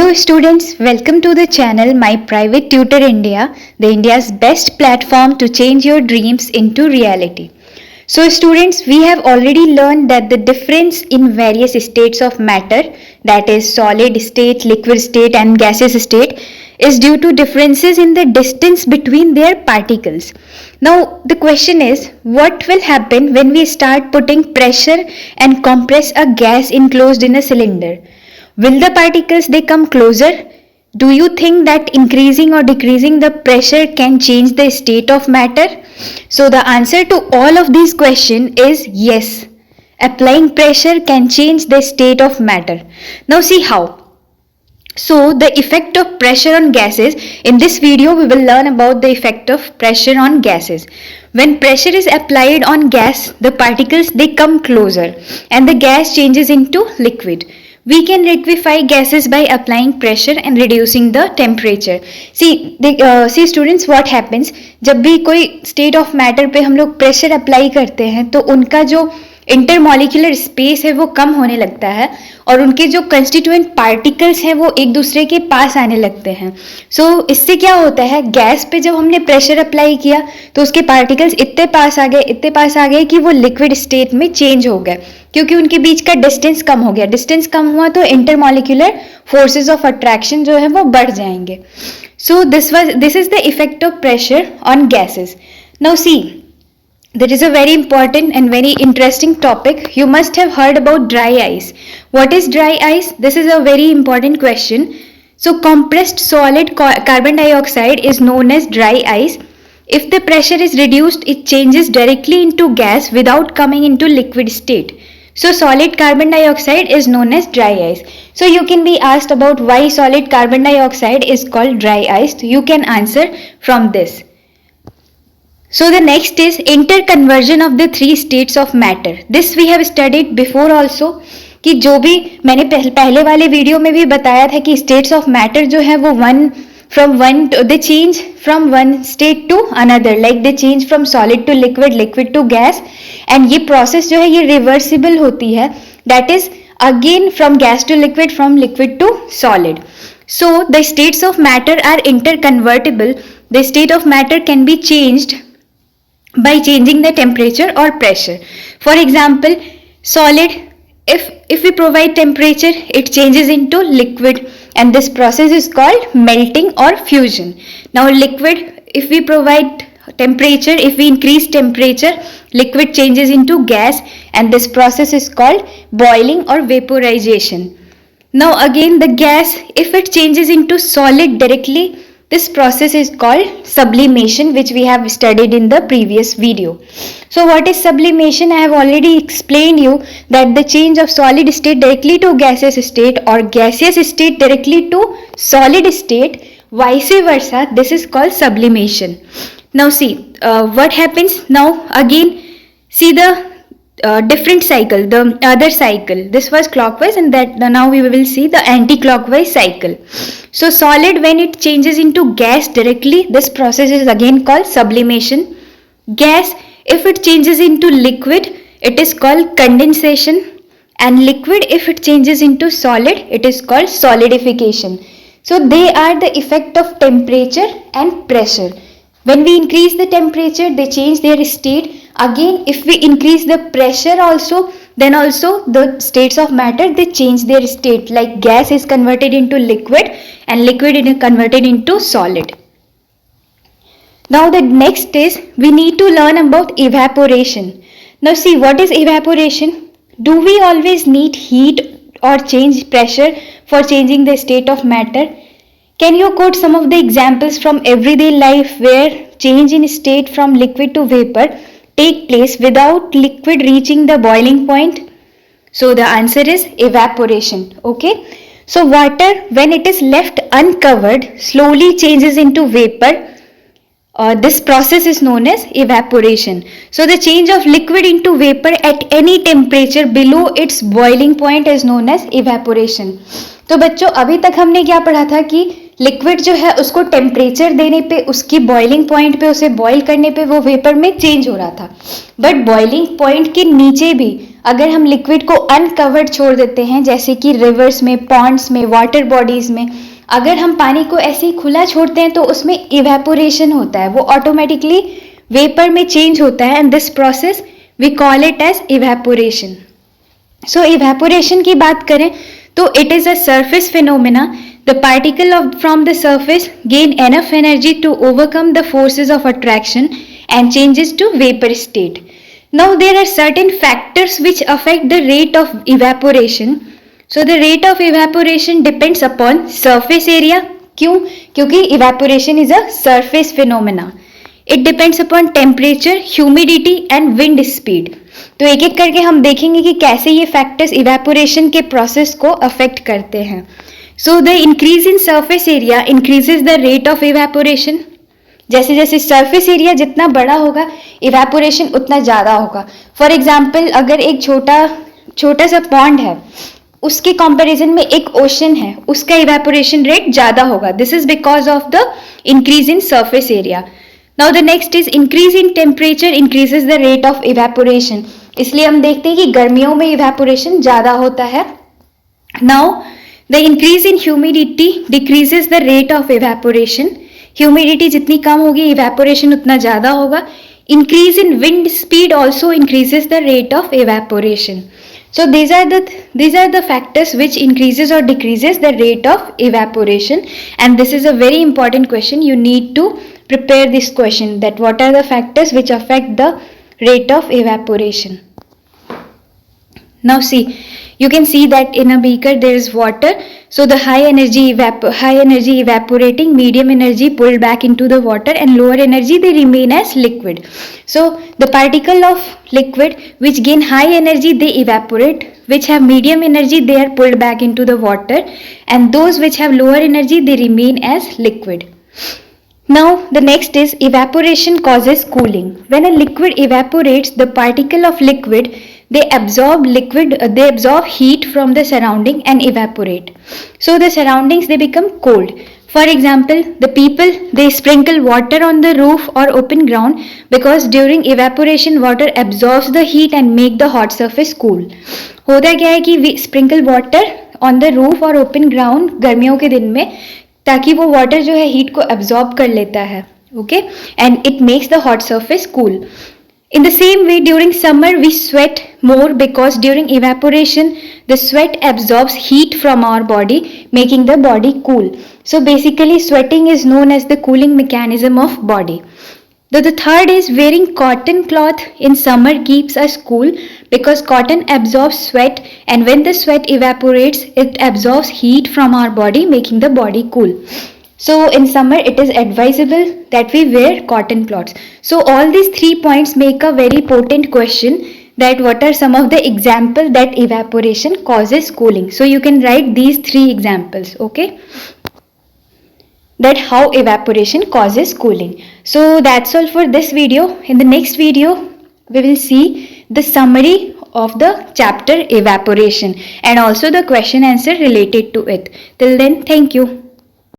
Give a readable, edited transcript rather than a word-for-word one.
Hello students, welcome to the channel My Private Tutor India, the India's best platform to change your dreams into reality. So students, we have already learned that the difference in various states of matter, that is solid state, liquid state and gaseous state, is due to differences in the distance between their particles. Now the question is, what will happen when we start putting pressure and compress a gas enclosed in a cylinder? Will the particles they come closer? Do you think that increasing or decreasing the pressure can change the state of matter? So the answer to all of these questions is yes. Applying pressure can change the state of matter. Now see how. So the effect of pressure on gases. In this video we will learn about the effect of pressure on gases. When pressure is applied on gas, the particles they come closer and the gas changes into liquid. We can liquefy gases by applying pressure and reducing the temperature. See students, what happens जब भी कोई state of matter पे हम लोग pressure apply करते हैं तो उनका जो इंटरमॉलिक्यूलर स्पेस है वो कम होने लगता है और उनके जो कंस्टिट्यूएंट पार्टिकल्स हैं वो एक दूसरे के पास आने लगते हैं. इससे क्या होता है, गैस पे जब हमने प्रेशर अप्लाई किया तो उसके पार्टिकल्स इतने पास आ गए कि वो लिक्विड स्टेट में चेंज हो गए क्योंकि उनके बीच का डिस्टेंस कम हो गया. डिस्टेंस कम हुआ तो इंटरमॉलिक्यूलर फोर्सेस ऑफ अट्रैक्शन जो है वो बढ़ जाएंगे. So this is the effect of pressure on gases. Now see, there is a very important and very interesting topic. You must have heard about dry ice. What is dry ice? This is a very important question. So compressed solid carbon dioxide is known as dry ice. If the pressure is reduced, it changes directly into gas without coming into liquid state. So solid carbon dioxide is known as dry ice. So you can be asked about why solid carbon dioxide is called dry ice. So you can answer from this. So the next is interconversion of the three states of matter. This we have studied before also कि जो भी मैंने पहले वाले video में भी बताया था कि states of matter जो है वो they change from one state to another, like they change from solid to liquid to gas, and ये process जो है ये reversible होती है, that is again from gas to liquid, from liquid to solid. So the states of matter are interconvertible. The state of matter can be changed by changing the temperature or pressure. For example, solid, if we provide temperature, it changes into liquid and this process is called melting or fusion. Now liquid, if we provide temperature, if we increase temperature, liquid changes into gas and this process is called boiling or vaporization. Now again the gas, if it changes into solid directly, this process is called sublimation, which we have studied in the previous video. So what is sublimation? I have already explained you that the change of solid state directly to gaseous state or gaseous state directly to solid state, vice versa, this is called sublimation. Now see what happens. Now again see the different cycle, the other cycle. This was clockwise and that now we will see the anti-clockwise cycle. So solid, when it changes into gas directly, this process is again called sublimation. Gas, if it changes into liquid, it is called condensation, and liquid, if it changes into solid, it is called solidification. So they are the effect of temperature and pressure. When we increase the temperature, they change their state. Again, if we increase the pressure also, then also the states of matter, they change their state, like gas is converted into liquid and liquid is converted into solid. Now the next is, we need to learn about evaporation. Now see, what is evaporation? Do we always need heat or change pressure for changing the state of matter? Can you quote some of the examples from everyday life where change in state from liquid to vapor take place without liquid reaching the boiling point? So the answer is evaporation. Okay. So water, when it is left uncovered, slowly changes into vapor. This process is known as evaporation. So the change of liquid into vapor at any temperature below its boiling point is known as evaporation. तो बच्चों, अभी तक हमने क्या पढ़ा था कि liquid जो है उसको टेम्परेचर देने पे, उसकी बॉइलिंग पॉइंट पे, उसे बॉईल करने पे वो वेपर में चेंज हो रहा था. बट बॉइलिंग पॉइंट के नीचे भी अगर हम लिक्विड को अनकवर्ड छोड़ देते हैं, जैसे कि रिवर्स में, पॉन्ड्स में, वाटर बॉडीज में, अगर हम पानी को ऐसे ही खुला छोड़ते हैं तो उसमें इवेपोरेशन होता है, वो ऑटोमेटिकली वेपर में चेंज होता है, and this process we call it as evaporation. So evaporation की बात करें तो it is a surface phenomena. The particle from the surface gain enough energy to overcome the forces of attraction and changes to vapor state. Now there are certain factors which affect the rate of evaporation. So the rate of evaporation depends upon surface area. क्यों? क्योंकि evaporation is a surface phenomena. It depends upon temperature, humidity and wind speed. तो एक एक करके हम देखेंगे कि कैसे ये फैक्टर्स इवेपोरेशन के प्रोसेस को अफेक्ट करते हैं. So the increase in surface area increases the rate of evaporation. जैसे जैसे सरफेस एरिया जितना बड़ा होगा इवेपोरेशन उतना ज़्यादा होगा. फॉर एग्जाम्पल, अगर एक छोटा सा पॉन्ड है, उसके कंपैरिजन में एक ओशन है, उसका इवेपोरेशन रेट ज़्यादा होगा. This is because of the increase in surface area. Now the next is increase in temperature increases the rate of evaporation. इसलिए हम देखते हैं कि गर्मियों में इवेपोरेशन ज़्यादा होता है. Now the increase in humidity decreases the rate of evaporation. Humidity जितनी कम होगी इवेपोरेशन उतना ज़्यादा होगा. Increase in wind speed also increases the rate of evaporation. So these are the factors which increases or decreases the rate of evaporation, and this is a very important question. You need to prepare this question, that what are the factors which affect the rate of evaporation. Now see, you can see that in a beaker there is water. So the high energy evaporating, medium energy pulled back into the water, and lower energy they remain as liquid. So the particle of liquid which gain high energy they evaporate, which have medium energy they are pulled back into the water, and those which have lower energy they remain as liquid. Now the next is evaporation causes cooling. When a liquid evaporates, the particle of liquid they absorb heat from the surrounding and evaporate. So the surroundings they become cold. For example, the people they sprinkle water on the roof or open ground because during evaporation water absorbs the heat and make the hot surface cool. होता क्या है कि we sprinkle water on the roof or open ground गर्मियों के दिन में, ताकि वो वाटर जो है हीट को एब्जॉर्ब कर लेता है. Okay, and it makes the hot surface cool. In the same way, during summer we sweat more because during evaporation the sweat absorbs heat from our body, making the body cool. So basically sweating is known as the cooling mechanism of body. The third is wearing cotton cloth in summer keeps us cool because cotton absorbs sweat, and when the sweat evaporates it absorbs heat from our body, making the body cool. So in summer it is advisable that we wear cotton cloths. So all these 3 points make a very potent question, that what are some of the examples that evaporation causes cooling. So you can write these 3 examples, okay, that how evaporation causes cooling. So that's all for this video. In the next video we will see the summary of the chapter evaporation and also the question answer related to it. Till then, thank you.